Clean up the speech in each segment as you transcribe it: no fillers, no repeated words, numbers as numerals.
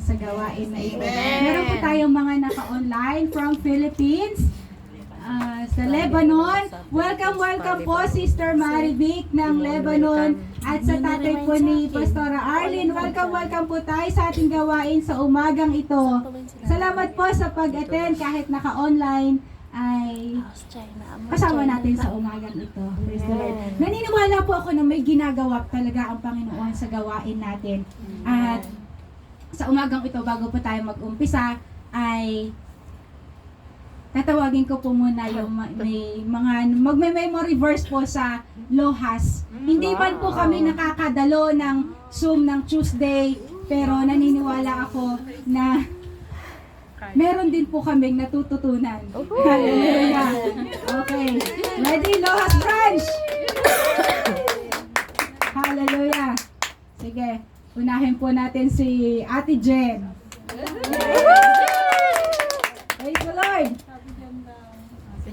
sa gawain na ito. Meron po tayong mga naka-online from Philippines, sa Lebanon. Welcome po Sister Marivic ng Lebanon at sa tatay po ni Pastora Arlene. Welcome po tayo sa ating gawain sa umagang ito. Salamat po sa pag-attend kahit naka-online ay kasama natin sa umagang ito. Praise the Lord. Naniniwala po ako na may ginagawa talaga ang Panginoon sa gawain natin. At sa umagang ito, bago po tayo mag-umpisa, ay tatawagin ko po muna yung may mga magme-memory verse po sa Lohas. Hindi man po kami nakakadalo ng Zoom ng Tuesday, pero naniniwala ako na meron din po kaming natututunan. Hallelujah. Okay. Ready, Lohas Branch? Hallelujah. Sige, unahin po natin si Ate Jen. Praise the Lord.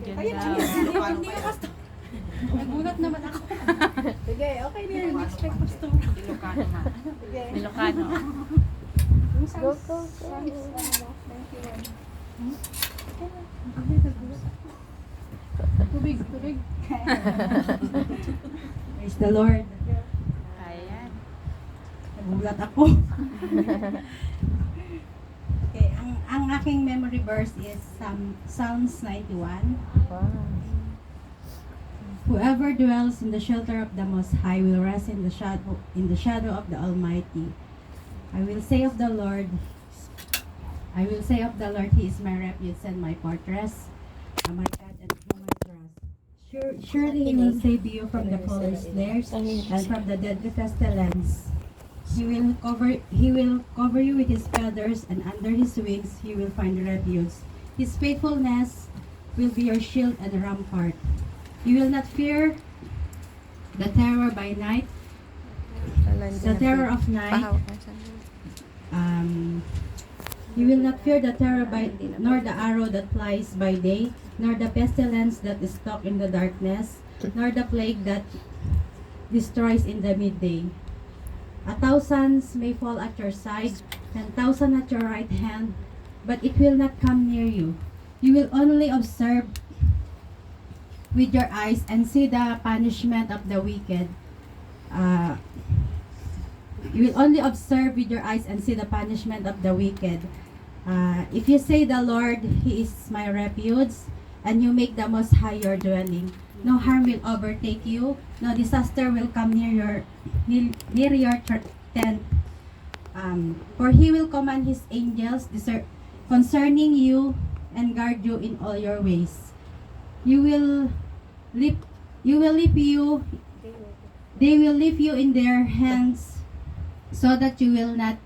Hindi ka pastor. Nagulat naman ako. Sige, okay na yun. Next check pastor. Ilocano ma. Ilocano. Go. Tubig. Praise the Lord. Ayan. Nagulat ako. Okay, ang aking memory verse is Psalms 91. Wow. Whoever dwells in the shelter of the Most High will rest in the shadow of the Almighty. I will say of the Lord, He is my refuge and my fortress, my God and whom I trust. Surely He will save you from the fowler's snares and from the deadly pestilence. He will cover you with His feathers, and under His wings you will find refuge. His faithfulness will be your shield and rampart. You will not fear the terror by night, the terror of night. You will not fear the terror nor the arrow that flies by day, nor the pestilence that is stalks in the darkness, nor the plague that destroys in the midday. 1,000 may fall at your side, 10,000 at your right hand, but it will not come near you. You will only observe with your eyes and see the punishment of the wicked. You will only observe with your eyes and see the punishment of the wicked. If you say the Lord, He is my refuge, and you make the Most High your dwelling, no harm will overtake you, no disaster will come near your tent. For He will command His angels concerning you and guard you in all your ways. They will lift you in their hands, so that you will not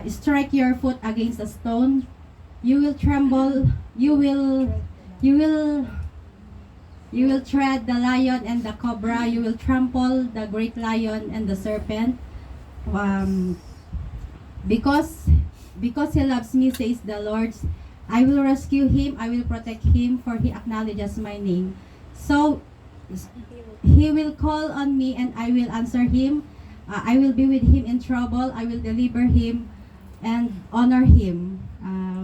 strike your foot against a stone. You will tremble. You will tread the lion and the cobra. You will trample the great lion and the serpent. Because He loves me, says the Lord, I will rescue him. I will protect him, for he acknowledges my name. So he will call on me, and I will answer him. I will be with him in trouble. I will deliver him and honor him.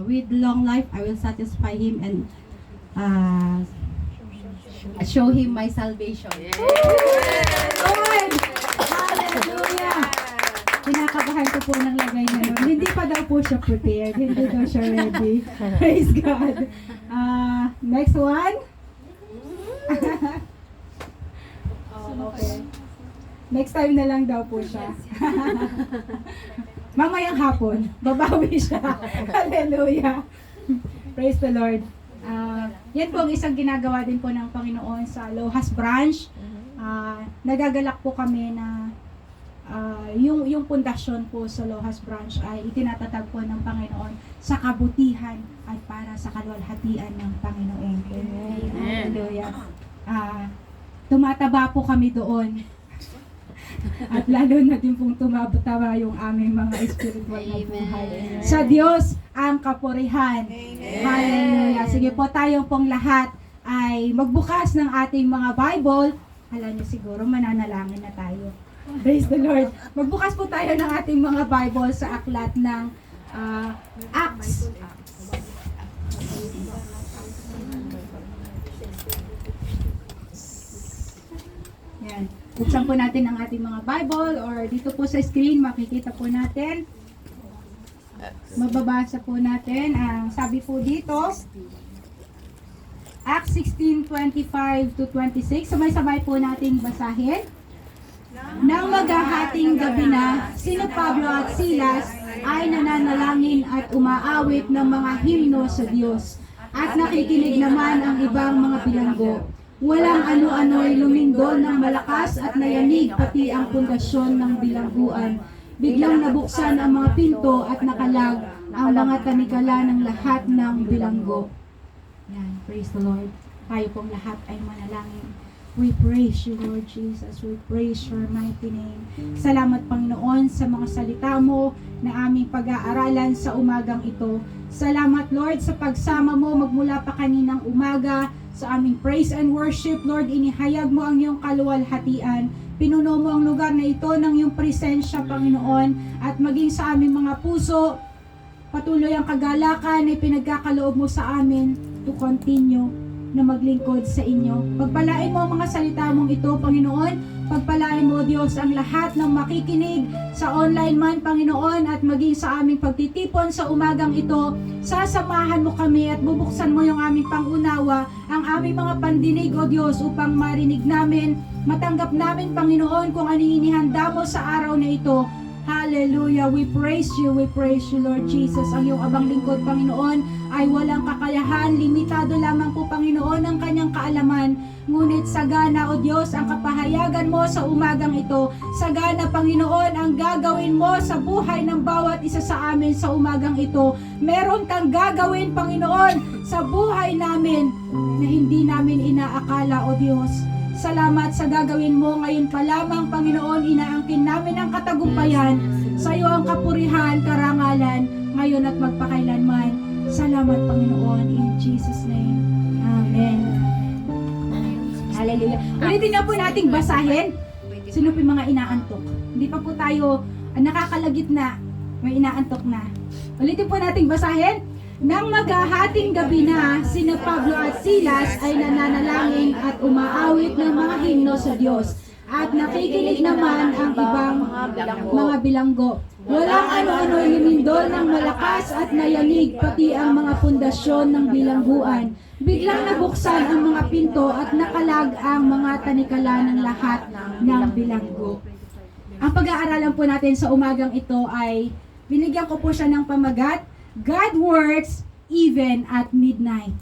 With long life, I will satisfy him and show him my salvation. Lord! Hallelujah! Kinakabahan ko po ng lagay na yun. Hindi pa daw po siya prepared. Hindi daw siya ready. Praise God. Next one. Okay. Next time na lang daw po siya. Mamayang hapon, babawi siya. Hallelujah. Praise the Lord. Yan po ang isang ginagawa din po ng Panginoon sa Lohas Branch. Nagagalak po kami na yung pundasyon po sa Lohas Branch ay itinatatag po ng Panginoon sa kabutihan at para sa kalwalhatian ng Panginoon. Amen. Hallelujah. Tumataba po kami doon. At lalo na din pong tumatawa yung aming mga spiritual na buhay. Sa Diyos ang kapurihan. Hallelujah. Sige po, tayong pong lahat ay magbukas ng ating mga Bible. Alam niyo siguro, mananalangin na tayo. Praise the Lord. Magbukas po tayo ng ating mga Bible sa aklat ng Acts. Yan. Buksan po natin ang ating mga Bible or dito po sa screen makikita po natin. Mababasa po natin ang sabi po dito. Acts 16:25 to 26. Sabay-sabay po nating basahin. Nang maghahating gabi na, sina Pablo at Silas ay nananalangin at umaawit ng mga himno sa Diyos. At nakikinig naman ang ibang mga bilanggo. Walang ano-ano'y lumindol ng malakas at nayanig pati ang pundasyon ng bilangguan. Biglang nabuksan ang mga pinto at nakalag ang mga tanikala ng lahat ng bilanggo. Yan, praise the Lord. Tayo pong lahat ay manalangin. We praise you, Lord Jesus. We praise your mighty name. Salamat, Panginoon, sa mga salita mo na aming pag-aaralan sa umagang ito. Salamat, Lord, sa pagsama mo magmula pa kaninang umaga sa aming praise and worship. Lord, inihayag mo ang iyong kaluwalhatian. Pinuno mo ang lugar na ito ng iyong presensya, Panginoon, at maging sa aming mga puso, patuloy ang kagalakan na pinagkakaloob mo sa amin to continue na maglingkod sa inyo. Pagpalain mo ang mga salita mong ito, Panginoon. Pagpalain mo, Diyos, ang lahat ng makikinig sa online man, Panginoon, at maging sa aming pagtitipon sa umagang ito. Sasamahan mo kami at bubuksan mo yung aming pangunawa, ang aming mga pandinig, O Diyos, upang marinig namin, matanggap namin, Panginoon, kung ano inihanda mo sa araw na ito. Hallelujah. We praise you, Lord Jesus. Ang iyong abang lingkod, Panginoon, ay walang kakayahan. Limitado lamang po, Panginoon, ang kanyang kaalaman. Ngunit sagana, O Diyos, ang kapahayagan mo sa umagang ito. Sagana, Panginoon, ang gagawin mo sa buhay ng bawat isa sa amin sa umagang ito. Meron kang gagawin, Panginoon, sa buhay namin na hindi namin inaakala, O Diyos. Salamat sa gagawin mo ngayon pa lamang, Panginoon. Inaangkin namin ang katagumpayan. Sa iyo ang kapurihan, karangalan, ngayon at magpakailanman. Salamat, Panginoon, in Jesus' name. Amen. Hallelujah. Ulitin na po nating basahin. Sino po yung mga inaantok? Hindi pa po tayo nakakalagit na. May inaantok na. Ulitin po nating basahin. Nang maghahating gabi na, sina Pablo at Silas ay nananalangin at umaawit ng mga himno sa Diyos. At nakikinig naman ang ibang mga bilanggo. Walang ano-ano lumindol ng malakas at nayanig pati ang mga pundasyon ng bilangguan. Biglang nabuksan ang mga pinto at nakalag ang mga tanikala ng lahat ng bilanggo. Ang pag-aaralan po natin sa umagang ito ay binigyan ko po siya ng pamagat, God works even at midnight.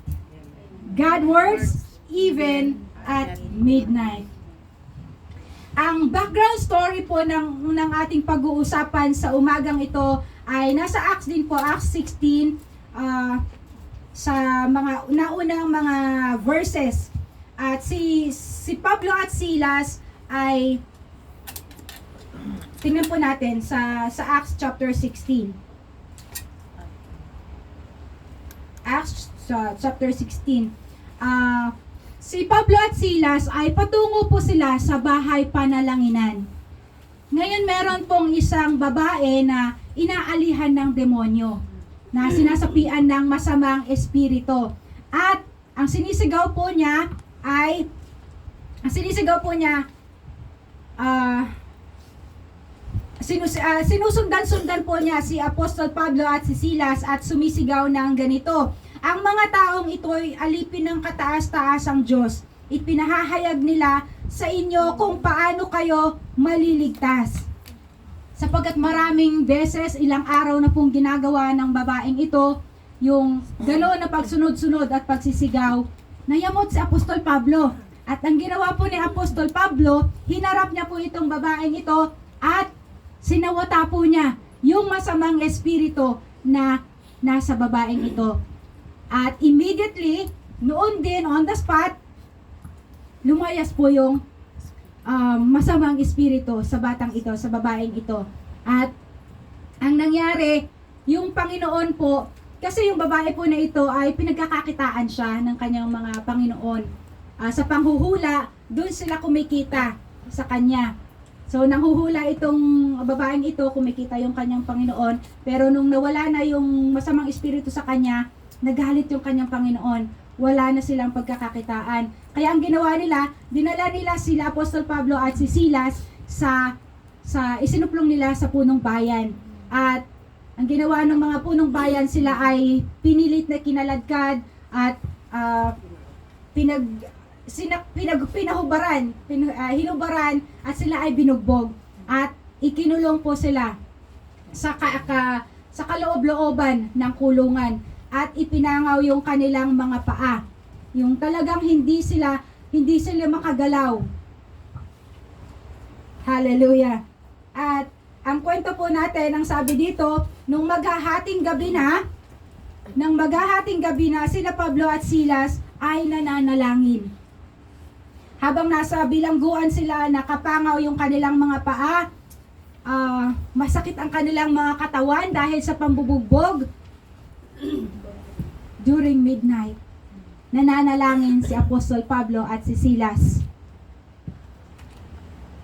God works even at midnight. Ang background story po ng ating pag-uusapan sa umagang ito ay nasa Acts din po, Acts 16, sa mga naunang mga verses. At si Pablo at Silas ay, tingnan po natin sa Acts chapter 16. Acts chapter 16. Si Pablo at Silas ay patungo po sila sa bahay panalanginan. Ngayon meron pong isang babae na inaalihan ng demonyo, na sinasapian ng masamang espiritu. At ang sinisigaw po niya sinusundan-sundan po niya si Apostol Pablo at si Silas at sumisigaw ng ganito. Ang mga taong ito ay alipin ng kataas-taasang Diyos. Ipinahahayag nila sa inyo kung paano kayo maliligtas. Sapagkat maraming beses, ilang araw na pong ginagawa ng babaeng ito, yung gano'n na pagsunod-sunod at pagsisigaw, nayamot si Apostol Pablo. At ang ginawa po ni Apostol Pablo, hinarap niya po itong babaeng ito at sinawata po niya yung masamang espiritu na nasa babaeng ito. At immediately, noon din, on the spot, lumayas po yung masamang espiritu sa batang ito, sa babaeng ito. At ang nangyari, yung Panginoon po, kasi yung babae po na ito ay pinagkakakitaan siya ng kanyang mga Panginoon. Sa panghuhula, doon sila kumikita sa kanya. So, nanghuhula itong babaeng ito, kumikita yung kanyang Panginoon, pero nung nawala na yung masamang espiritu sa kanya, nagalit yung kanyang Panginoon. Wala na silang pagkakakitaan. Kaya ang ginawa nila, dinala nila sila Apostol Pablo at si Silas sa isinuplong nila sa punong bayan. At ang ginawa ng mga punong bayan, sila ay pinilit na kinaladkad at hinubaran at sila ay binugbog. At ikinulong po sila sa kaloob-looban ng kulungan at ipinangaw yung kanilang mga paa. Yung talagang hindi sila makagalaw. Hallelujah. At ang kwento po natin, ang sabi dito, nung maghahating gabi na, sila Pablo at Silas ay nananalangin. Habang nasa bilangguan sila, nakapangaw yung kanilang mga paa, masakit ang kanilang mga katawan dahil sa pambubugbog. During midnight, nananalangin si Apostol Pablo at si Silas.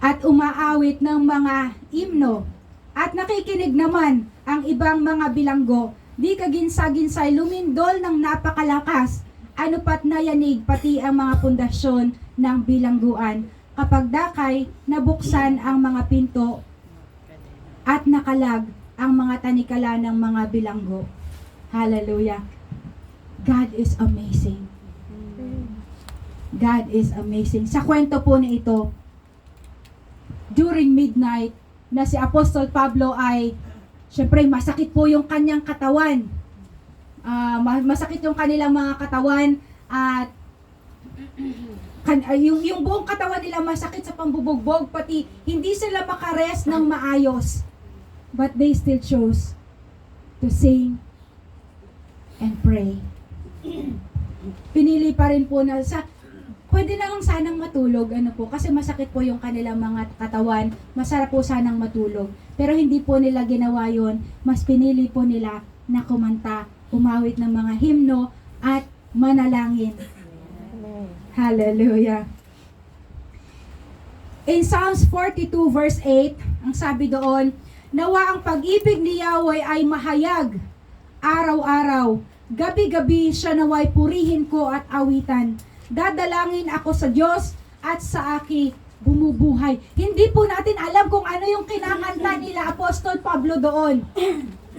At umaawit ng mga himno. At nakikinig naman ang ibang mga bilanggo. Di kaginsa-ginsay lumindol ng napakalakas. Ano pat nayanig pati ang mga pundasyon ng bilangguan. Kapag dakay, nabuksan ang mga pinto at nakalag ang mga tanikala ng mga bilanggo. Hallelujah. God is amazing. God is amazing. Sa kwento po na ito, during midnight, na si Apostol Pablo ay, syempre masakit po yung kanyang katawan. Masakit yung kanilang mga katawan at yung buong katawan nila masakit sa pambubugbog, pati hindi sila makarest ng maayos. But they still chose to sing and pray. Pinili pa rin po na pwede na lang sanang matulog, kasi masakit po yung kanilang mga katawan, masarap po sanang matulog. Pero hindi po nila ginawa yon, mas pinili po nila na kumanta, umawit ng mga himno, at manalangin. Hallelujah. In Psalms 42 verse 8, ang sabi doon, nawa ang pag-ibig ni Yahweh ay mahayag, araw-araw, gabi-gabi siya naway purihin ko at awitan. Dadalangin ako sa Diyos at sa aki bumubuhay. Hindi po natin alam kung ano yung kinakanta nila Apostol Pablo doon.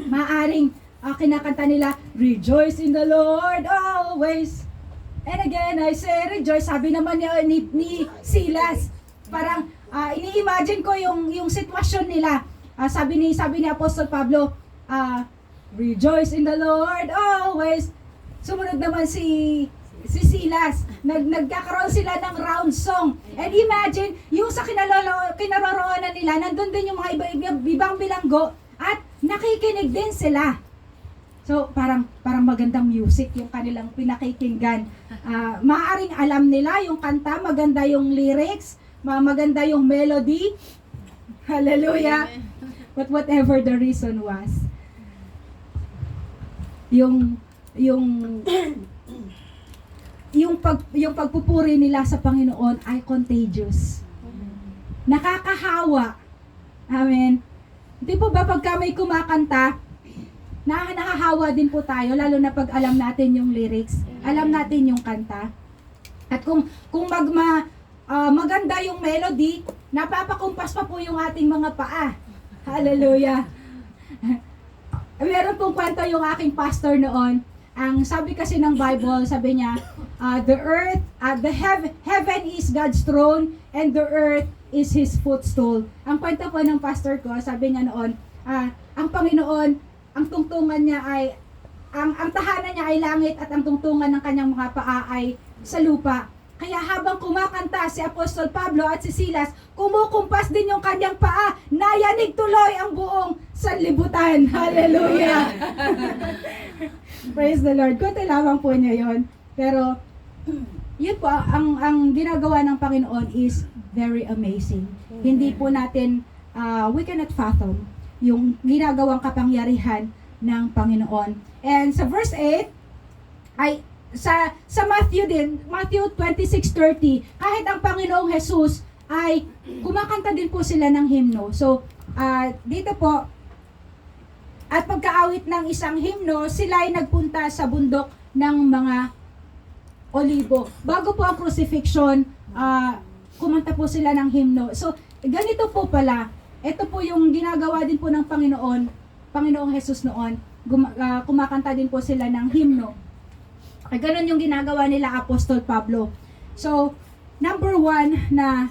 Maaring kinakanta nila, rejoice in the Lord always. And again, I say rejoice. Sabi naman ni Silas, parang ini-imagine ko yung sitwasyon nila. Sabi ni Apostol Pablo, rejoice in the Lord always. Sumunod naman si Silas, nagkakaroon sila ng round song. And imagine, yung sa kinaroroonan nila, nandun din yung mga ibang bilanggo at nakikinig din sila. So, parang magandang music yung kanilang pinakikinggan. Maaaring alam nila yung kanta, maganda yung lyrics, maganda yung melody. Hallelujah. But whatever the reason was, yung pagpupuri nila sa Panginoon ay contagious. Nakakahawa. Amen. Hindi po ba pagka may kumakanta, nahahawa din po tayo, lalo na pag alam natin yung lyrics, alam natin yung kanta. At kung maganda yung melody, napapakumpas pa po yung ating mga paa. Hallelujah. Meron pong kwento yung aking pastor noon. Ang sabi kasi ng Bible, sabi niya, heaven is God's throne and the earth is His footstool. Ang kwento po ng pastor ko, sabi niya noon, ang Panginoon, ang tungtungan niya ay, ang tahanan niya ay langit at ang tungtungan ng kanyang mga paa ay sa lupa. Kaya habang kumakanta si Apostol Pablo at si Silas, kumukumpas din yung kanyang paa, nayanig tuloy ang buong sanlibutan. Hallelujah! Praise the Lord. Kunti lamang po niya yon. Pero, yun po, ang ginagawa ng Panginoon is very amazing. Hindi po natin, we cannot fathom yung ginagawang kapangyarihan ng Panginoon. And sa verse 8, ay sa Matthew din, Matthew 26:30, kahit ang Panginoong Jesus ay kumakanta din po sila ng himno. So, dito po, at pagkaawit ng isang himno, sila ay nagpunta sa bundok ng mga olibo. Bago po ang crucifixion, kumanta po sila ng himno. So, ganito po pala, ito po yung ginagawa din po ng Panginoong Jesus noon. Kumakanta din po sila ng himno. Ganun yung ginagawa nila Apostol Pablo. So, number 1 na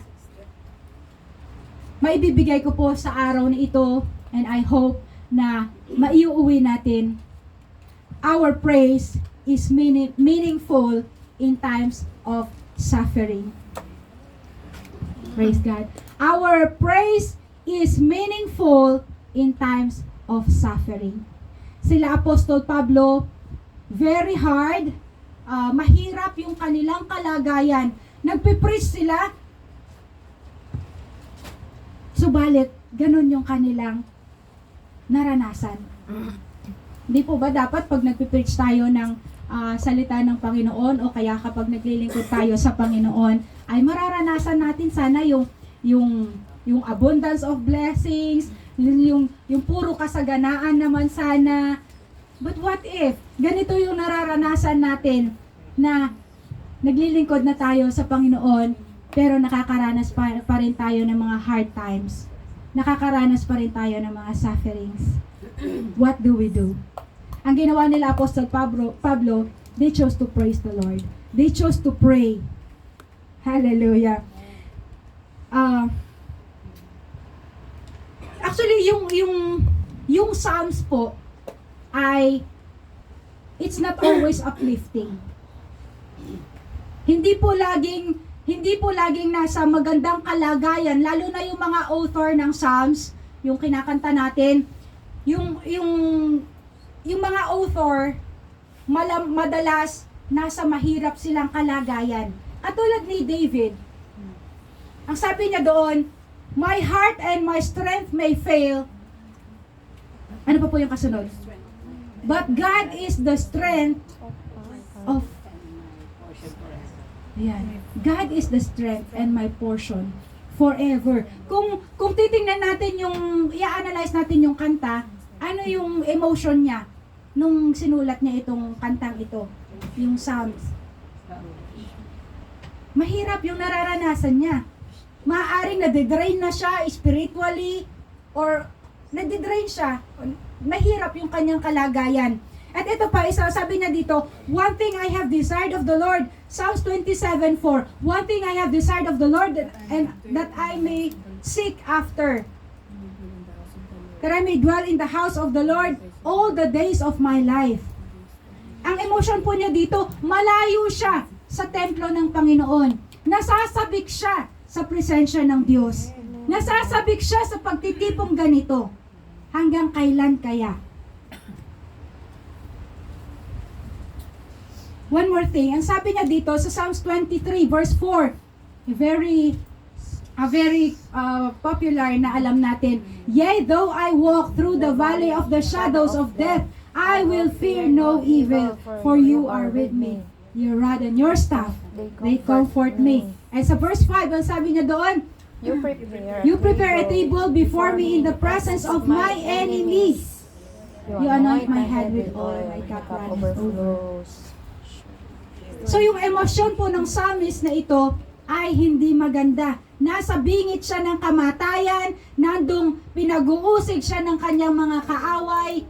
maibibigay ko po sa araw na ito, and I hope na maiuwi natin, our praise is meaningful in times of suffering. Praise God. Our praise is meaningful in times of suffering. Sila Apostol Pablo, very hard, mahirap yung kanilang kalagayan. Nagpipreach sila, subalit, ganun yung kanilang naranasan. Hindi po ba dapat pag nagpipreach tayo ng salita ng Panginoon o kaya kapag naglilingkod tayo sa Panginoon, ay mararanasan natin sana yung abundance of blessings, yung puro kasaganaan naman sana. But what if ganito yung nararanasan natin na naglilingkod na tayo sa Panginoon pero nakakaranas pa rin tayo ng mga hard times. Nakakaranas pa rin tayo ng mga sufferings. What do we do? Ang ginawa nila Apostol Pablo, they chose to praise the Lord. They chose to pray. Hallelujah. Actually, yung Psalms po ay it's not always uplifting. Hindi po laging nasa magandang kalagayan, lalo na yung mga author ng Psalms, yung kinakanta natin, yung mga author, madalas nasa mahirap silang kalagayan. Katulad ni David, ang sabi niya doon, my heart and my strength may fail. Ano pa po yung kasunod? But God is the strength of Ayan. God is the strength and my portion forever. Kung titingnan natin i-analyze natin yung kanta, ano yung emotion niya nung sinulat niya itong kantang ito, yung Psalms. Mahirap yung nararanasan niya. Maaaring nade-drain na siya spiritually or nade-drain siya. Mahirap yung kanyang kalagayan. At ito pa, sabi niya dito, one thing I have desired of the Lord, Psalms 27:4, one thing I have desired of the Lord and that I may seek after, that I may dwell in the house of the Lord all the days of my life. Ang emotion po niya dito, malayo siya sa templo ng Panginoon. Nasasabik siya sa presensya ng Diyos. Nasasabik siya sa pagtitipong ganito. Hanggang kailan kaya? One more thing, ang sabi niya dito sa Psalms 23 verse 4, very popular na alam natin, yea, though I walk through the valley of the shadows of death, I will fear no evil, for you are with me. Your rod and your staff, they comfort me. And sa verse 5, ang sabi niya doon, you prepare a table before me in the presence of my enemies. You anoint my head with oil, my cup runneth over. So yung emosyon po ng psalmist na ito ay hindi maganda. Nasa bingit siya ng kamatayan, nandong pinag-uusig siya ng kanyang mga kaaway.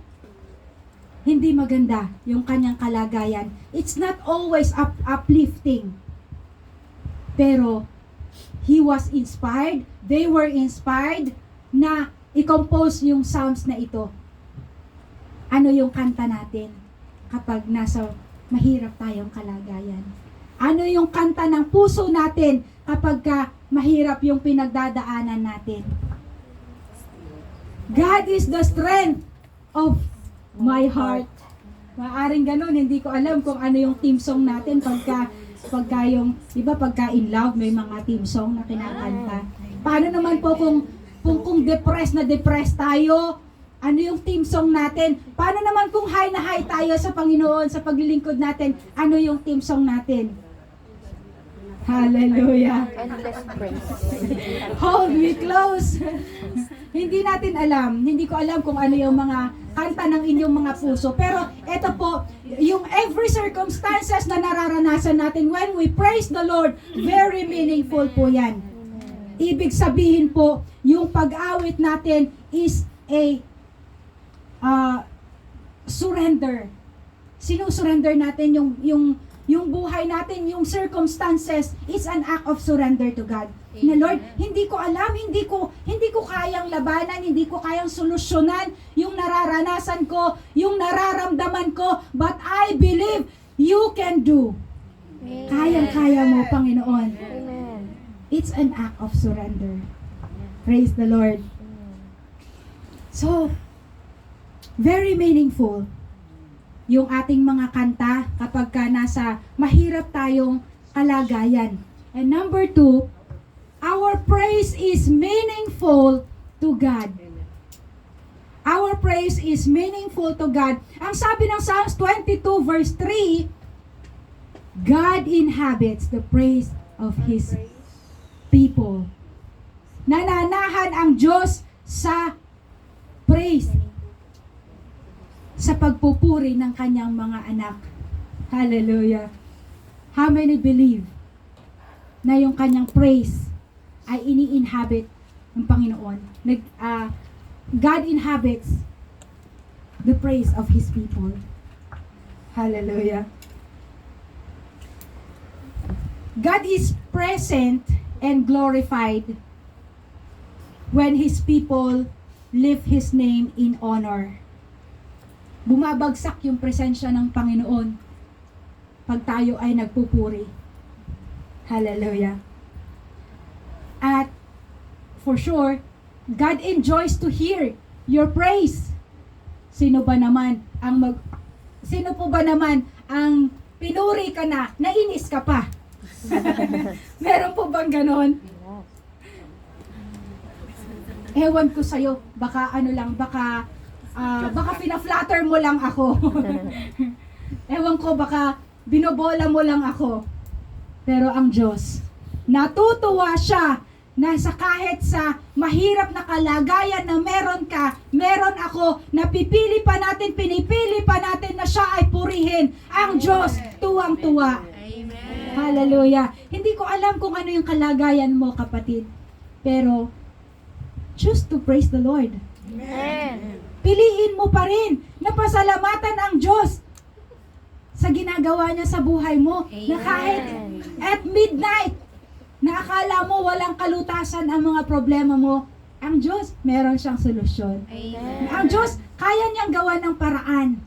Hindi maganda yung kanyang kalagayan. It's not always uplifting. Pero he was inspired, they were inspired na i-compose yung psalms na ito. Ano yung kanta natin kapag nasa mahirap tayong kalagayan? Ano yung kanta ng puso natin kapag mahirap yung pinagdadaanan natin? God is the strength of my heart. Maaring ganun, hindi ko alam kung ano yung team song natin pagka yung, di ba pagka in love, may mga team song na kinakanta. Paano naman po kung depressed tayo, ano yung team song natin? Paano naman kung high na high tayo sa Panginoon, sa paglilingkod natin, ano yung team song natin? Hallelujah. Endless praise. Hold me close. Hindi natin alam, hindi ko alam kung ano yung mga kanta ng inyong mga puso. Pero ito po, yung every circumstances na nararanasan natin when we praise the Lord, very meaningful po yan. Ibig sabihin po, yung pag-awit natin is a surrender. Sinusurrender natin yung buhay natin, yung circumstances is an act of surrender to God. Na Lord, hindi ko alam, hindi ko kayang labanan, hindi ko kayang solusyonan yung nararanasan ko, yung nararamdaman ko, but I believe you can do. Kayang-kaya mo, Panginoon. Amen. It's an act of surrender. Praise the Lord. So, very meaningful yung ating mga kanta kapag ka nasa mahirap tayong kalagayan. And number 2, our praise is meaningful to God. Our praise is meaningful to God. Ang sabi ng Psalms 22 verse 3, God inhabits the praise of His people. Nananahan ang Diyos sa praise, sa pagpupuri ng kanyang mga anak. Hallelujah. How many believe na yung kanyang praise ay ini-inhabit ng Panginoon? God inhabits the praise of His people. Hallelujah. God is present and glorified when His people lift His name in honor. Bumabagsak yung presensya ng Panginoon pag tayo ay nagpupuri. Hallelujah. At for sure, God enjoys to hear your praise. Sino po ba naman ang pinuri ka na, nainis ka pa? Meron po bang ganon? Ewan ko sa'yo, baka pina-flatter mo lang ako. Ewan ko, baka binobola mo lang ako. Pero ang Diyos, natutuwa siya na kahit sa mahirap na kalagayan na meron ka, meron ako, pinipili pa natin na siya ay purihin. Ang Diyos, tuwang-tuwa. Amen. Hallelujah. Hindi ko alam kung ano yung kalagayan mo, kapatid. Pero, choose to praise the Lord. Amen. Piliin mo pa rin na pasalamatan ang Diyos sa ginagawa niya sa buhay mo. Na kahit at midnight, na akala mo walang kalutasan ang mga problema mo, ang Diyos, meron siyang solusyon. Amen. Ang Diyos, kaya niyang gawa ng paraan.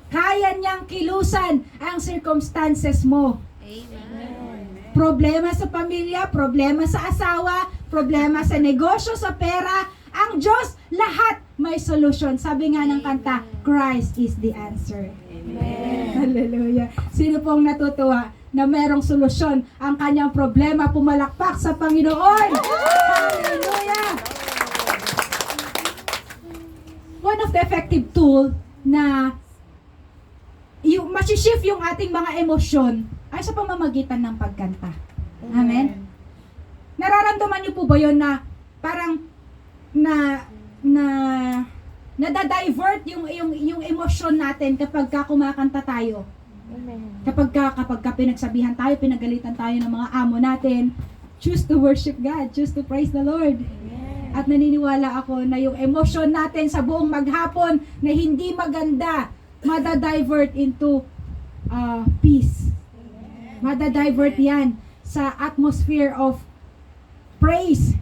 Kaya niyang kilusan ang circumstances mo. Amen. Problema sa pamilya, problema sa asawa, problema sa negosyo, sa pera, ang Diyos, lahat may solusyon. Sabi nga ng kanta, Christ is the answer. Amen. Hallelujah. Sino pong natutuwa na merong solusyon ang kanyang problema, pumalakpak sa Panginoon? Hallelujah! One of the effective tool na yung masishift yung ating mga emosyon ay sa pamamagitan ng pagkanta. Amen? Nararamdaman niyo po ba yun na parang nadadivert yung emosyon natin kapag kumakanta tayo? Amen. Kapag pinagsabihan tayo, pinagalitan tayo ng mga amo natin, choose to worship God, choose to praise the Lord. At naniniwala ako na yung emosyon natin sa buong maghapon na hindi maganda, madadivert into peace. Madadivert yan sa atmosphere of praise,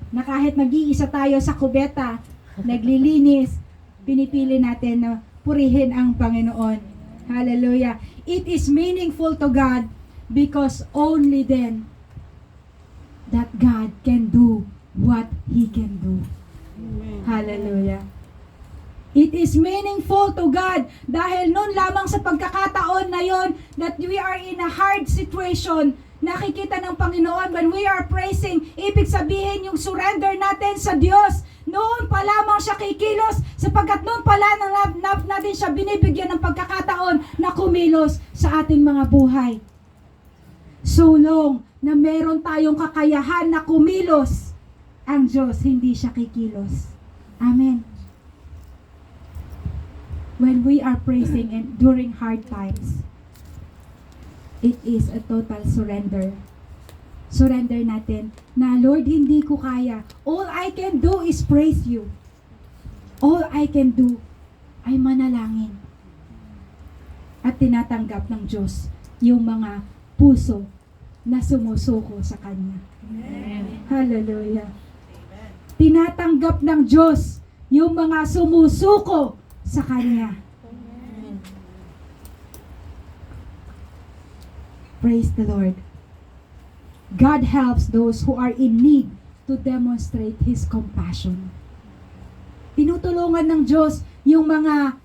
na kahit nag-iisa tayo sa kubeta, naglilinis, pinipili natin na purihin ang Panginoon. Hallelujah. It is meaningful to God because only then that God can do what He can do. Hallelujah. It is meaningful to God dahil noon lamang sa pagkakataon na yon that we are in a hard situation, nakikita ng Panginoon when we are praising, ibig sabihin yung surrender natin sa Diyos. Noon pa lamang siya kikilos sapagkat noon pala natin siya binibigyan ng pagkakataon na kumilos sa ating mga buhay. So long na meron tayong kakayahan na kumilos, ang Diyos hindi siya kikilos. Amen. When we are praising and during hard times, it is a total surrender. Surrender natin na, Lord, hindi ko kaya. All I can do is praise you. All I can do ay manalangin. At tinatanggap ng Diyos yung mga puso na sumusuko sa Kanya. Hallelujah. Tinatanggap ng Diyos yung mga sumusuko sa Kanya. Praise the Lord. God helps those who are in need to demonstrate His compassion. Tinutulungan ng Diyos yung mga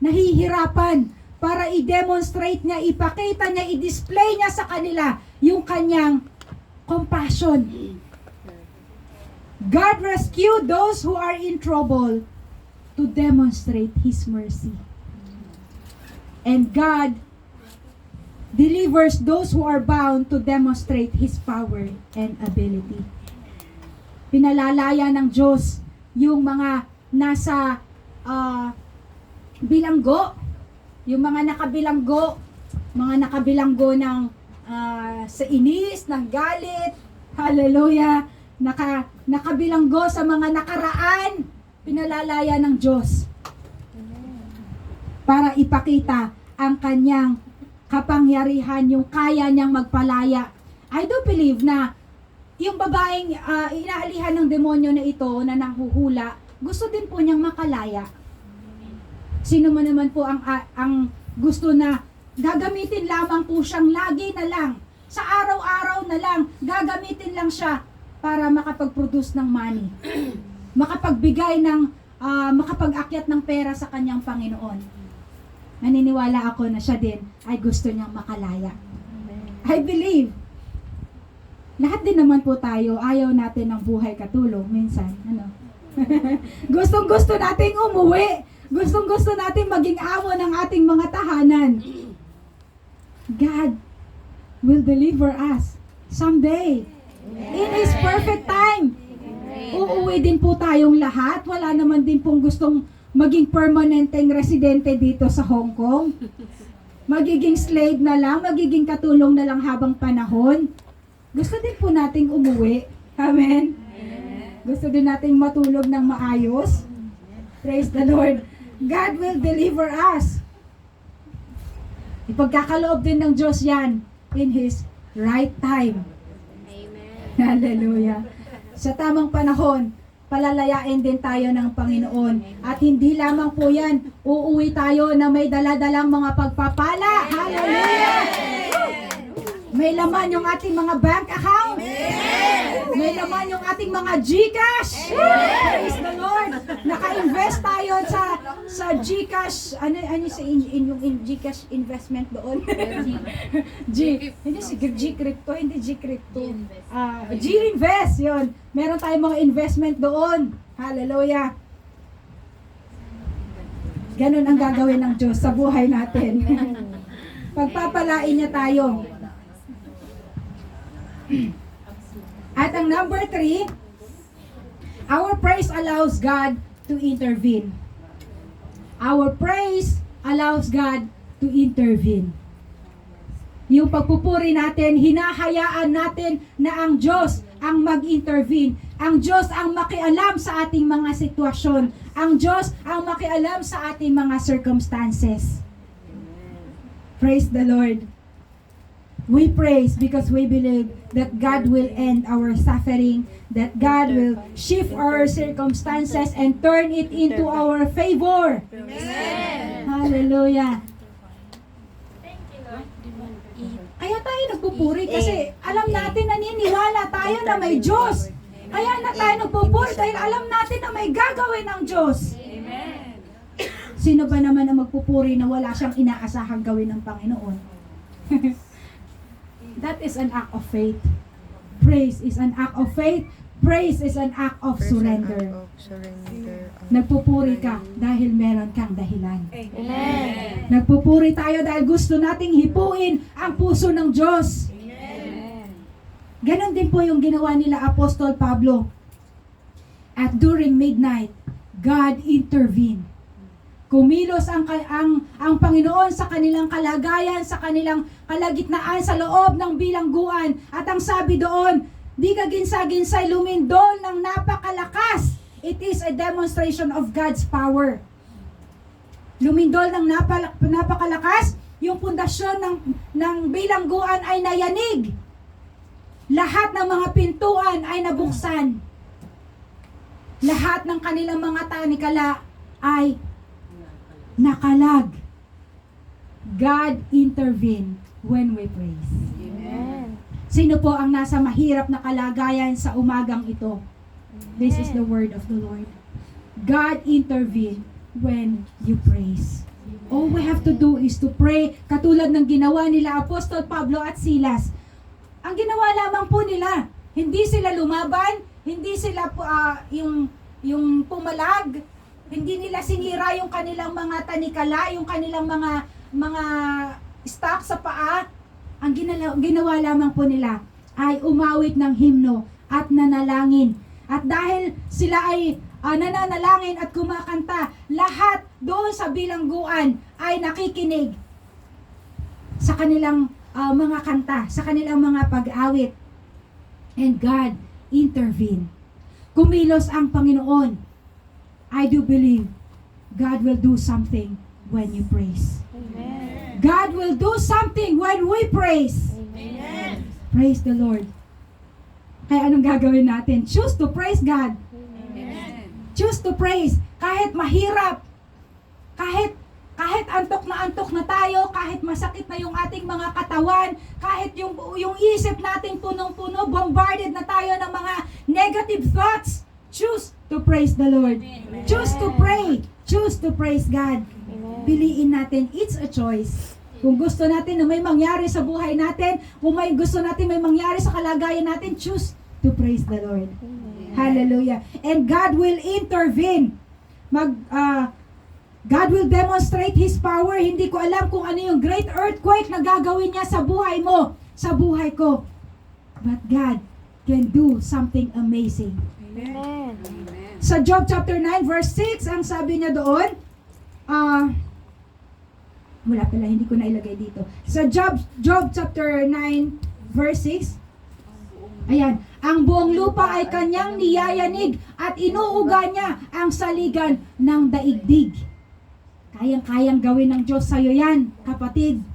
nahihirapan para i-demonstrate niya, ipakita niya, i-display niya sa kanila yung kanyang compassion. God rescued those who are in trouble to demonstrate His mercy. And God delivers those who are bound to demonstrate His power and ability. Pinalalaya ng Diyos yung mga nasa bilanggo, yung mga nakabilanggo ng sa inis, ng galit, hallelujah, nakabilanggo sa mga nakaraan, pinalalaya ng Diyos para ipakita ang kanyang kapangyarihan, yung kaya niyang magpalaya. I do believe na yung babaeng inaalihan ng demonyo na ito na nahuhula, gusto din po niyang makalaya. Sino man naman po ang gusto na gagamitin lamang po siyang lagi na lang, sa araw-araw na lang, gagamitin lang siya para makapag-produce ng money. Makapagbigay ng, makapag-akyat ng pera sa kanyang Panginoon. Naniniwala ako na siya din ay gusto niyang makalaya. I believe. Lahat din naman po tayo, ayaw natin ng buhay katulong minsan. Ano? Gustong-gusto nating umuwi. Gustong-gusto nating maging amo ng ating mga tahanan. God will deliver us someday. In His perfect time. Uuwi din po tayong lahat. Wala naman din pong gustong maging permanenteng residente dito sa Hong Kong. Magiging slave na lang, magiging katulong na lang habang panahon. Gusto din po nating umuwi. Amen? Gusto din nating matulog ng maayos. Praise the Lord. God will deliver us. Ipagkakaloob din ng Diyos yan in His right time. Hallelujah. Sa tamang panahon, palalayain din tayo ng Panginoon. At hindi lamang po yan, uuwi tayo na may daladalang mga pagpapala. Hallelujah! May laman yung ating mga bank account. May laman yung ating mga GCash. Praise the Lord. Naka-invest tayo sa GCash. Ano sa yung GCash investment doon? Hindi si G-Crypto, hindi G-Crypto. G-Invest, yun. Meron tayong mga investment doon. Hallelujah. Ganun ang gagawin ng Diyos sa buhay natin. Pagpapalain niya tayo. At ang number 3, our praise allows God to intervene. Our praise allows God to intervene. Yung pagpupuri natin, hinahayaan natin na ang Diyos ang mag-intervene. Ang Diyos ang makialam sa ating mga sitwasyon. Ang Diyos ang makialam sa ating mga circumstances. Praise the Lord. We praise because we believe that God will end our suffering, that God will shift our circumstances and turn it into our favor. Amen. Hallelujah. Kaya tayo nagpupuri kasi alam natin, naniniwala tayo na may Diyos. Kaya na tayo nagpupuri dahil alam natin na may gagawin ng Diyos. Amen. Sino ba naman ang magpupuri na wala siyang inaasahang gawin ng Panginoon? That is an act of faith. Praise is an act of faith. Praise is an act of surrender. Nagpupuri ka dahil meron kang dahilan. Amen. Nagpupuri tayo dahil gusto nating hipuin ang puso ng Diyos. Amen. Ganon din po yung ginawa nila Apostol Pablo. At during midnight, God intervened. Kumilos ang Panginoon sa kanilang kalagayan, sa kanilang kalagitnaan, sa loob ng bilangguan. At ang sabi doon, di kaginsa-ginsay lumindol ng napakalakas. It is a demonstration of God's power. Lumindol ng napakalakas, yung pundasyon ng bilangguan ay nayanig. Lahat ng mga pintuan ay nabuksan. Lahat ng kanilang mga tanikala ay nakalag. God intervene when we praise. Amen. Sino po ang nasa mahirap na kalagayan sa umagang ito? This is the word of the Lord. God intervene when you praise. All we have to do is to pray, katulad ng ginawa nila Apostol Pablo at Silas. Ang ginawa lamang po nila, hindi sila lumaban, hindi sila yung pumalag, hindi nila sinira yung kanilang mga tanikala, yung kanilang mga stock sa paa. Ang ginawa lamang po nila ay umawit ng himno at nanalangin. At dahil sila ay nananalangin at kumakanta, lahat doon sa bilangguan ay nakikinig sa kanilang mga kanta, sa kanilang mga pag-awit. And God intervened. Kumilos ang Panginoon. I do believe God will do something when you praise. Amen. God will do something when we praise. Amen. Praise the Lord. Kaya anong gagawin natin? Choose to praise God. Choose to praise. Kahit mahirap, kahit antok na tayo, kahit masakit na yung ating mga katawan, kahit yung isip natin punong-puno, bombarded na tayo ng mga negative thoughts, choose to praise the Lord. Amen. Choose to pray. Choose to praise God. Amen. Piliin natin. It's a choice. Kung gusto natin na may mangyari sa buhay natin, kung may gusto natin may mangyari sa kalagayan natin, choose to praise the Lord. Amen. Hallelujah. And God will intervene. God will demonstrate His power. Hindi ko alam kung ano yung great earthquake na gagawin niya sa buhay mo, sa buhay ko. But God can do something amazing. Amen. Sa Job chapter 9 verse 6, ang sabi niya doon, wala pala, hindi ko na ilagay dito. Sa Job chapter 9 verse 6, ayan, ang buong lupa ay kanyang niyayanig at inuuga niya ang saligan ng daigdig. Kayang-kayang gawin ng Diyos sa'yo yan, kapatid.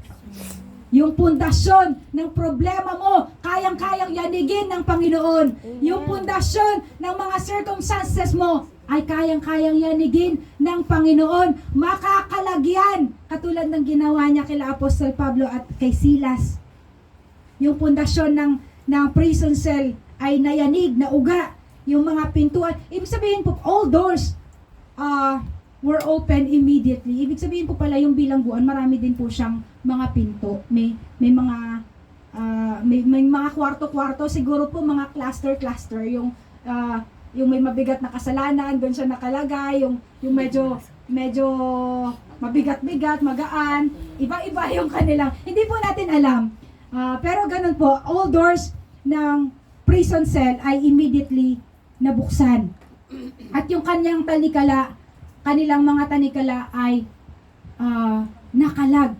Yung pundasyon ng problema mo, kayang-kayang yanigin ng Panginoon. Yung pundasyon ng mga circumstances mo, ay kayang-kayang yanigin ng Panginoon. Makakalagyan, katulad ng ginawa niya kila Apostol Pablo at kay Silas. Yung pundasyon ng prison cell ay nayanig, nauga. Yung mga pintuan, ibig sabihin po, all doors were open immediately. Ibig sabihin po pala yung bilangguan, marami din po siyang mga pinto. May mga kwarto-kwarto, siguro po mga cluster, yung may mabigat na kasalanan, doon siya nakalagay, yung medyo mabigat-bigat, magaan, iba-iba yung kanilang, hindi po natin alam. Pero ganun po, all doors ng prison cell ay immediately nabuksan. At yung kanilang mga tanikala ay nakalag.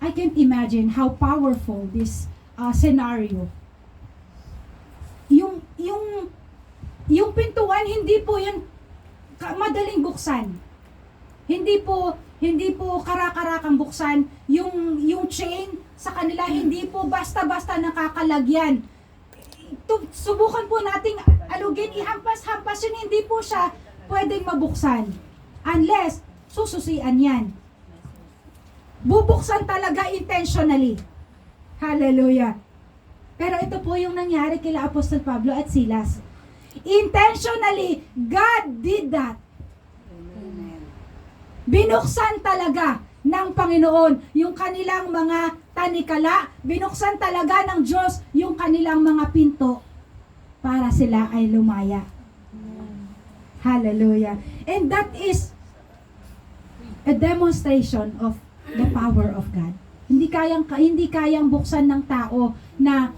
I can't imagine how powerful this scenario. Yung pintuan, hindi po yun madaling buksan. Hindi po kara-karakang buksan. Yung chain sa kanila, hindi po basta-basta nakakalagyan. Subukan po nating alugin, ihampas-hampas yun, hindi po siya pwedeng mabuksan. Unless, sususian yan. Bubuksan talaga intentionally. Hallelujah. Pero ito po yung nangyari kila Apostol Pablo at Silas. Intentionally, God did that. Binuksan talaga ng Panginoon yung kanilang mga tanikala. Binuksan talaga ng Diyos yung kanilang mga pinto para sila ay lumaya. Hallelujah. And that is a demonstration of the power of God. Hindi kayang buksan ng tao na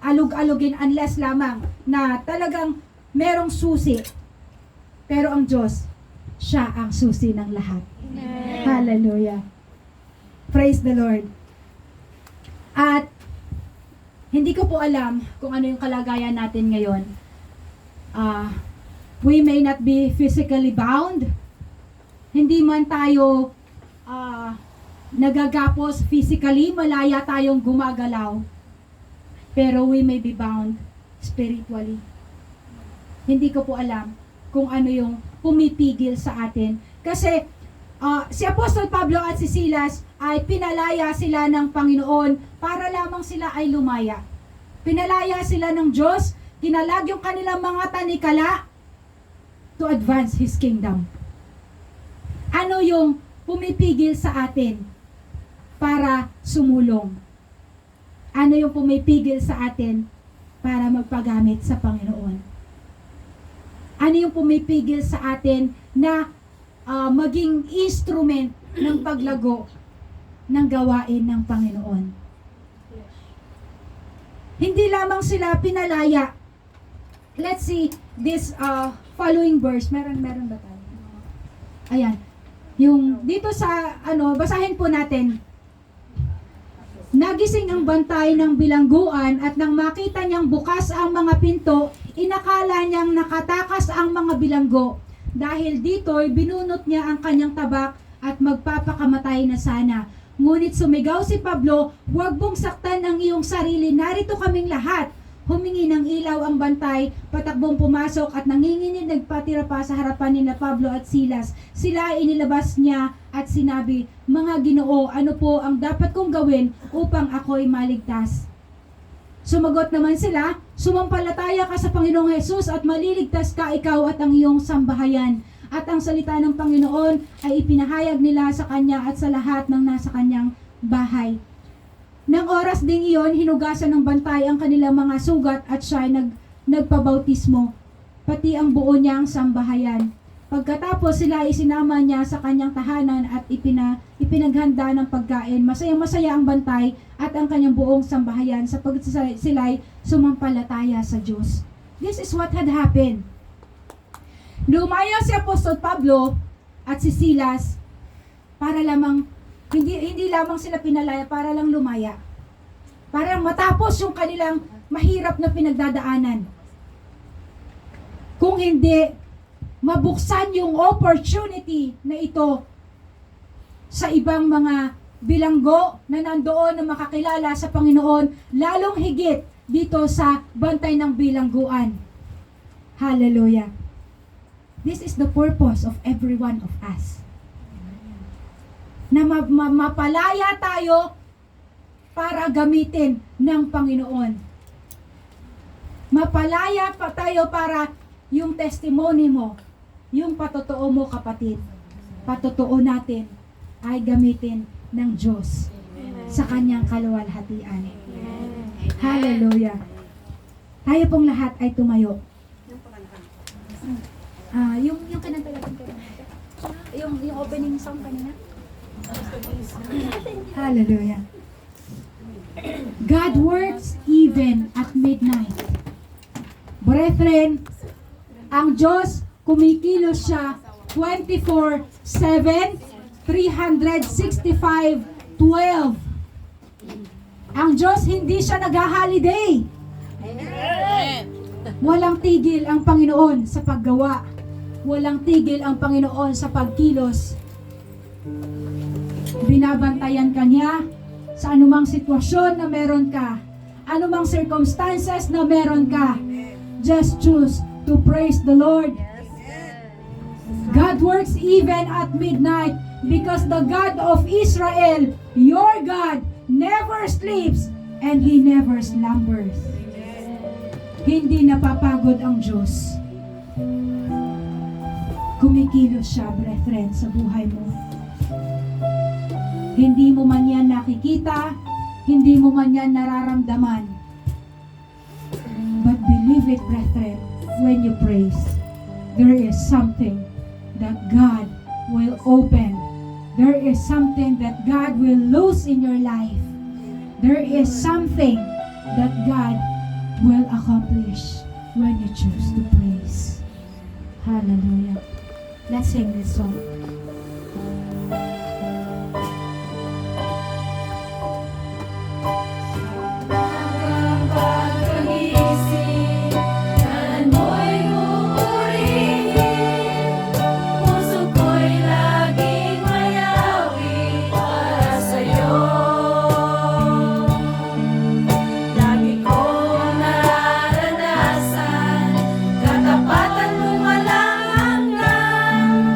alug-alugin unless lamang na talagang merong susi. Pero ang Diyos, siya ang susi ng lahat. Hallelujah. Praise the Lord. At hindi ko po alam kung ano yung kalagayan natin ngayon. We may not be physically bound. Hindi man tayo nagagapos physically, malaya tayong gumagalaw. Pero we may be bound spiritually. Hindi ko po alam kung ano yung pumipigil sa atin. Kasi si Apostol Pablo at si Silas ay pinalaya sila ng Panginoon para lamang sila ay lumaya. Pinalaya sila ng Diyos, kinalag yung kanilang mga tanikala to advance His kingdom. Ano yung pumipigil sa atin para sumulong? Ano yung pumipigil sa atin para magpagamit sa Panginoon? Ano yung pumipigil sa atin na maging instrument ng paglago ng gawain ng Panginoon? Hindi lamang sila pinalaya. Let's see this following verse. Meron ba tayo? Ayan. Yung dito sa basahin po natin. Nagising ang bantay ng bilangguan at nang makita niyang bukas ang mga pinto, inakala niyang nakatakas ang mga bilanggo. Dahil dito'y binunot niya ang kanyang tabak at magpapakamatay na sana. Ngunit sumigaw si Pablo, "Huwag mong saktan ang iyong sarili, narito kaming lahat." Humingi ng ilaw ang bantay, patakbong pumasok at nanginginig nagpatira pa sa harapan nila Pablo at Silas. Sila ay inilabas niya at sinabi, "Mga Ginoo, ano po ang dapat kong gawin upang ako'y maligtas?" Sumagot naman sila, "Sumampalataya ka sa Panginoong Hesus at maliligtas ka ikaw at ang iyong sambahayan." At ang salita ng Panginoon ay ipinahayag nila sa kanya at sa lahat ng nasa kanyang bahay. Nang oras ding iyon, hinugasan ng bantay ang kanilang mga sugat at siya ay nagpabautismo, pati ang buo niyang sambahayan. Pagkatapos sila ay sinama niya sa kanyang tahanan at ipinaghanda ng pagkain. Masayang-masaya ang bantay at ang kanyang buong sambahayan sapagkat sila ay sumampalataya sa Diyos. This is what had happened. Lumaya si Apostol Pablo at si Silas para lamang hindi lamang sila pinalaya para lang lumaya. Para matapos yung kanilang mahirap na pinagdadaanan. Kung hindi mabuksan yung opportunity na ito sa ibang mga bilanggo na nandoon na makakilala sa Panginoon, lalong higit dito sa bantay ng bilangguan. Hallelujah. This is the purpose of every one of us. Na mapalaya tayo para gamitin ng Panginoon. Mapalaya pa tayo para yung testimony mo, yung patotoo mo kapatid, patotoo natin ay gamitin ng Diyos sa kanyang kaluwalhatian. Hallelujah. Tayo pong lahat ay tumayo. Yung kananta natin yung opening song kanina. Hallelujah. God works even at midnight. Brethren, ang Diyos kumikilos siya 24/7, 365/12. Ang Diyos hindi siya nag-holiday. Walang tigil ang Panginoon sa paggawa. Walang tigil ang Panginoon sa pagkilos. Binabantayan ka niya sa anumang sitwasyon na meron ka, anumang circumstances na meron ka. Just choose to praise the Lord. God works even at midnight because the God of Israel, your God, never sleeps and He never slumbers. Hindi napapagod ang Diyos. Kumikilos siya, brethren, sa buhay mo. Hindi mo man yan nakikita, hindi mo man yan nararamdaman. But believe it, brethren, when you praise, there is something that God will open. There is something that God will loose in your life. There is something that God will accomplish when you choose to praise. Hallelujah. Let's sing this song. Katapatan mo walang hanggan.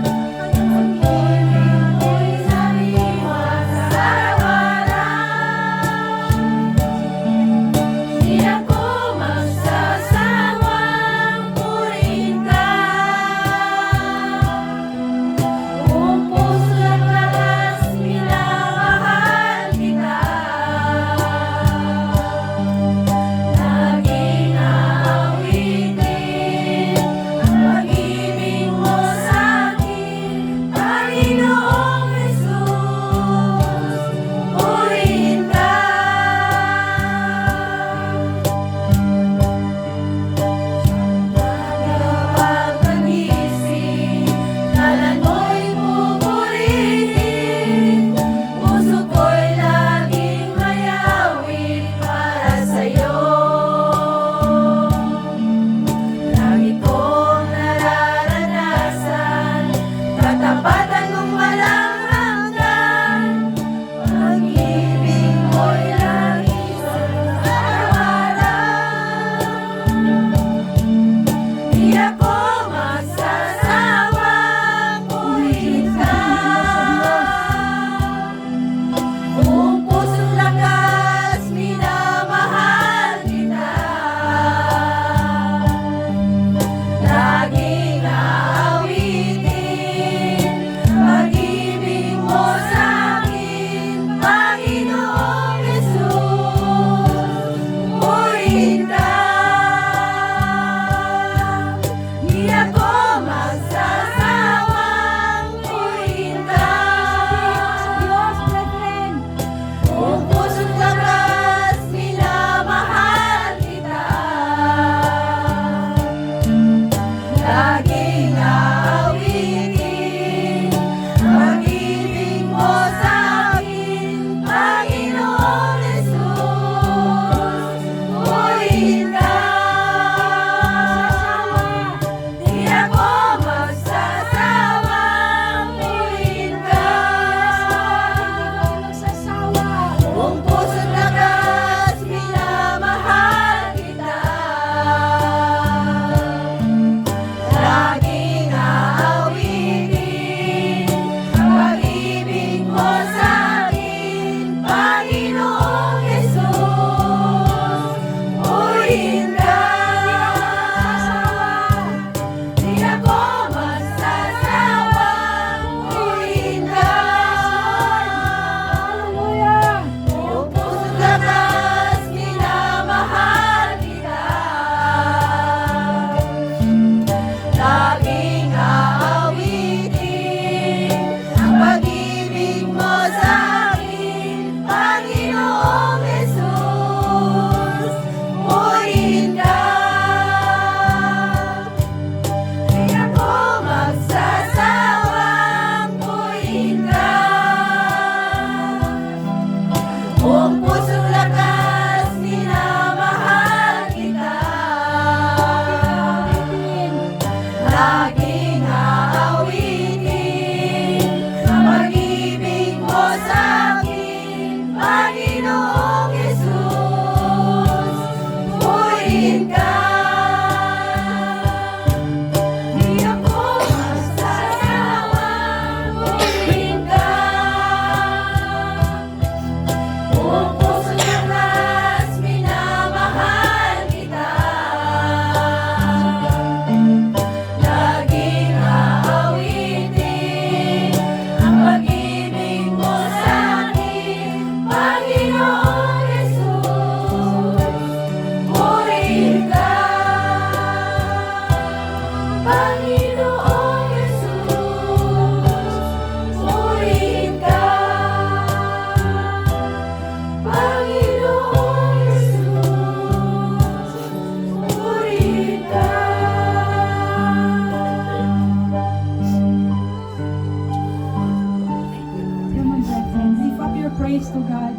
brethren. Lift up your praise to God.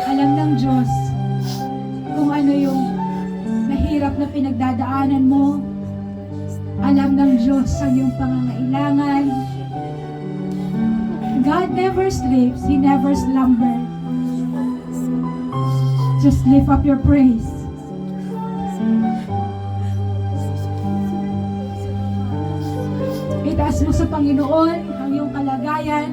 Alam ng Diyos kung ano yung mahirap na pinagdadaanan mo. Alam ng Diyos ang iyong pangangailangan. God never sleeps. He never slumbers. Just lift up your praise. Itaas mo sa Panginoon ang iyong kalagayan.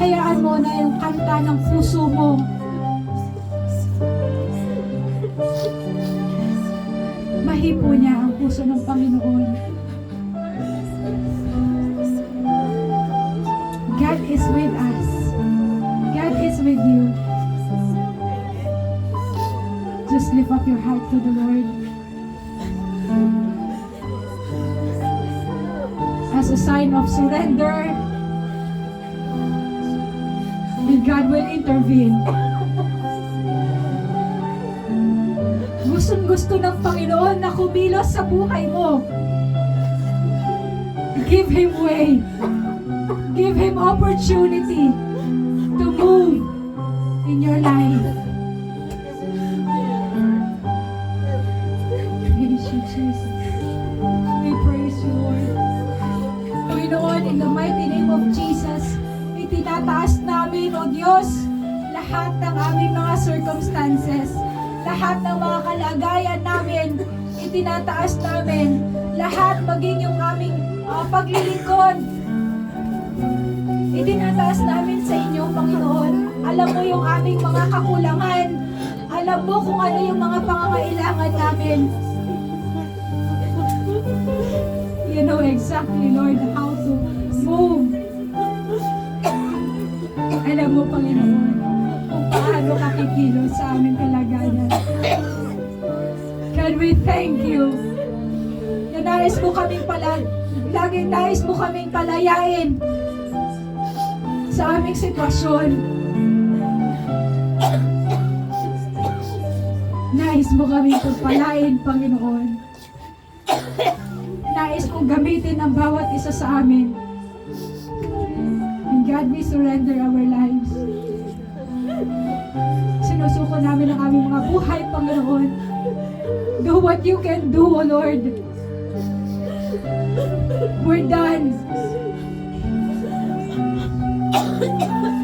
Hayaan mo na yung kanta ng puso mo. Mahipo niya ang puso ng Panginoon. God is with us. God is with you. Just lift up your heart to the Lord. As a sign of surrender, and God will intervene. Gustong-gusto ng Panginoon na kumilos sa buhay mo. Give Him way. Give Him opportunity to move in your life. Praise you, Jesus. We praise you, Lord. Panginoon, in the mighty name of Jesus, itinataas namin, O Diyos, lahat ng aming mga circumstances, lahat ng mga kalagayan namin, itinataas namin, lahat maging yung aming paglilingkod, itinataas namin sa inyo, Panginoon. Alam mo yung aming mga kakulangan, alam mo kung ano yung mga pangangailangan namin. You know exactly, Lord, how to move. Alam mo, Panginoon, kung paano ka kikilos sa aming kalagayan. God, we thank you na nais mo kaming laging nais mo kaming palayain sa aming sitwasyon. Nais mo kaming pagpalain, Panginoon. Nais mong gamitin ang bawat isa sa amin. And God, we surrender our lives. Sinusuko namin ang aming mga buhay, Panginoon. Do what you can do, O Lord. We're done.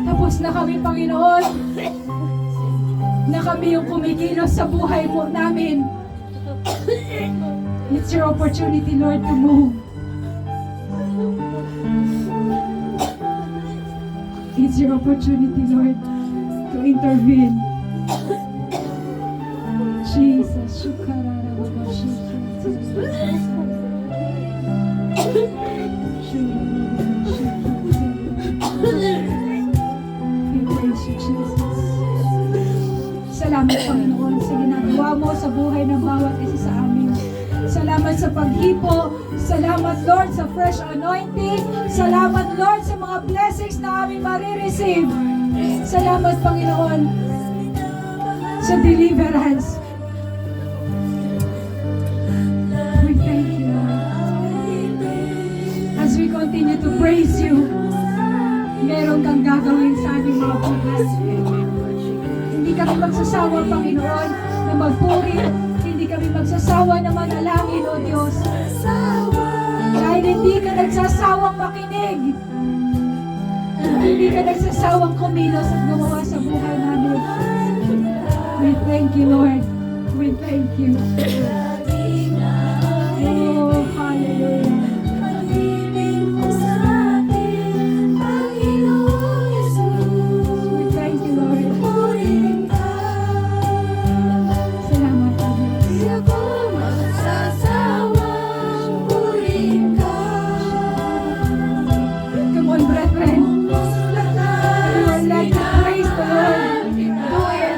Tapos na kami, Panginoon. Na kami yung kumikilos sa buhay mo namin. It's your opportunity, Lord, to move. It's your opportunity, Lord, to intervene. Jesus, we praise you, Jesus. Salamat, Panginoon, sa ginagawa mo sa buhay ng bawat isa sa amin. Salamat sa paghipo. Salamat, Lord, sa fresh anointing. Salamat, Lord, sa mga blessings na aming marireceive. Salamat, Panginoon, sa deliverance. We thank you, Lord. As we continue to praise you, meron kang gagawin sa aming mga buhay. Hindi kami magsasawa, Panginoon, na magpuri. Hindi kami magsasawa na manalangin, O Diyos. Dahil hindi ka nagsasawang makinig. Hindi ka nagsasawang kumilos at gumawa sa buhay namin. We thank you, Lord. We thank you. Oh, hallelujah. We thank you, Lord. Salamat, O Diyos. Come on, brethren. Everyone like to praise the Lord. Do it.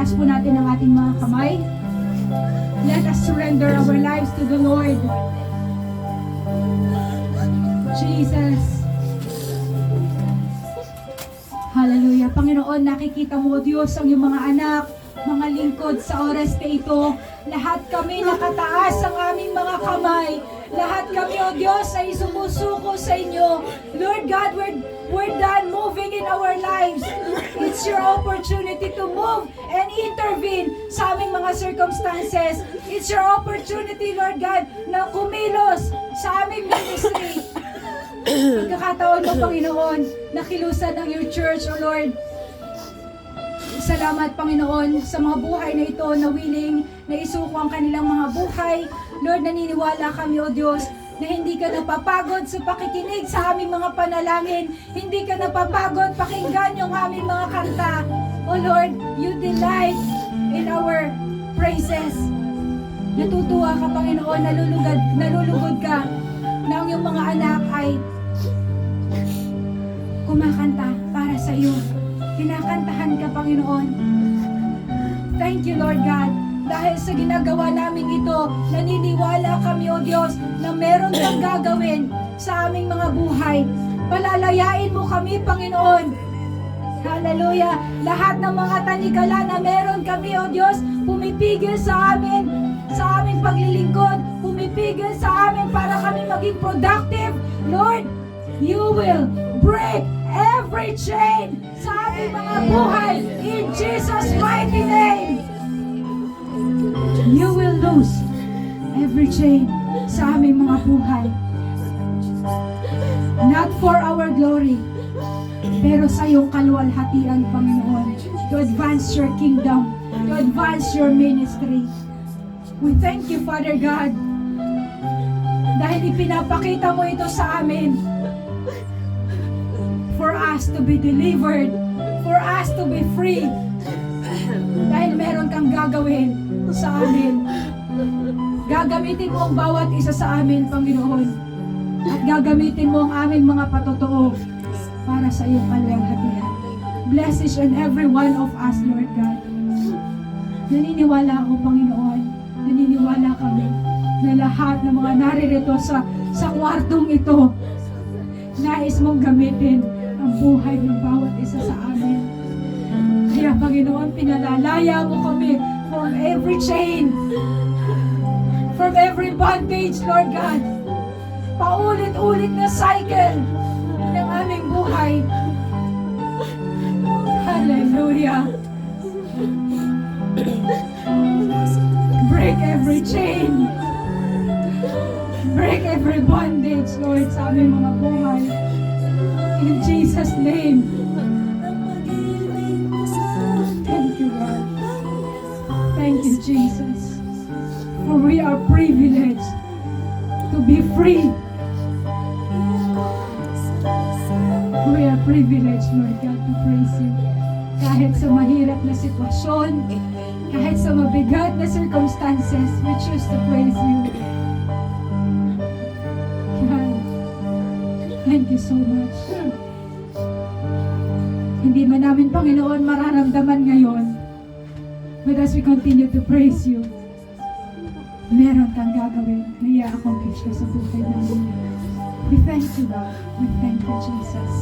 Itaas po natin ang ating mga kamay. Let us surrender our lives to the Lord. Jesus. Hallelujah. Panginoon, nakikita mo, Diyos, ang iyong mga anak, mga lingkod sa oras na ito. Lahat kami nakataas ang aming mga kamay. Lahat kami, O Diyos, ay sumusuko sa inyo. Lord God, we're done moving in our lives. It's your opportunity to move and intervene sa aming mga circumstances. It's your opportunity, Lord God, na kumilos sa aming ministry. Pagkakataon mo, Panginoon, na kilusan ng your church, O Lord. Salamat, Panginoon, sa mga buhay na ito na willing na isuko ang kanilang mga buhay. Lord, naniniwala kami, O Diyos, na hindi ka napapagod sa pakikinig sa aming mga panalangin. Hindi ka napapagod pakinggan yung aming mga kanta. O Lord, you delight in our praises. Natutuwa ka, Panginoon, nalulugod ka na ang iyong mga anak ay kumakanta para sa iyo. Kinakantahan ka, Panginoon. Thank you, Lord God. Dahil sa ginagawa namin ito, naniniwala kami, O Diyos, na meron kang gagawin sa aming mga buhay. Palalayain mo kami, Panginoon. Hallelujah. Lahat ng mga tanikala na meron kami, O Diyos, pumipigil sa aming paglilingkod, pumipigil sa amin para kami maging productive. Lord, you will break every chain sa aming mga buhay in Jesus' mighty name. You will lose every chain sa aming mga buhay. Not for our glory, pero sa iyong kaluwalhatian, Panginoon, to advance your kingdom, to advance your ministry. We thank you, Father God, dahil ipinapakita mo ito sa amin for us to be delivered, for us to be free, dahil meron kang gagawin sa amin. Gagamitin mo ang bawat isa sa amin, Panginoon, at gagamitin mo ang aming mga patotoo para sa iyong kaluwalhatian. Bless each and every one of us, Lord God. Naniniwala ako, Panginoon, naniniwala kami na lahat ng mga naririto sa kwartong ito, nais mong gamitin ang buhay ng bawat isa sa amin. Kaya, Panginoon, pinalalaya mo kami from every chain, from every bondage, Lord God. Paulit-ulit na cycle ng aming buhay. Hallelujah. Break every chain. Break every bondage, Lord, sa aming mga buhay. In Jesus' name. Thank you, Lord. Thank you, Jesus. For we are privileged to be free. We are privileged, Lord God, to praise you. Kahit sa mahirap na sitwasyon, kahit sa mabigat na circumstances, we choose to praise you. God, thank you so much. Hindi man namin, Panginoon, mararamdaman ngayon, but as we continue to praise you, meron kang gagawin na i-accomplish ka sa buhay namin. We thank you, Lord. We thank you, Jesus.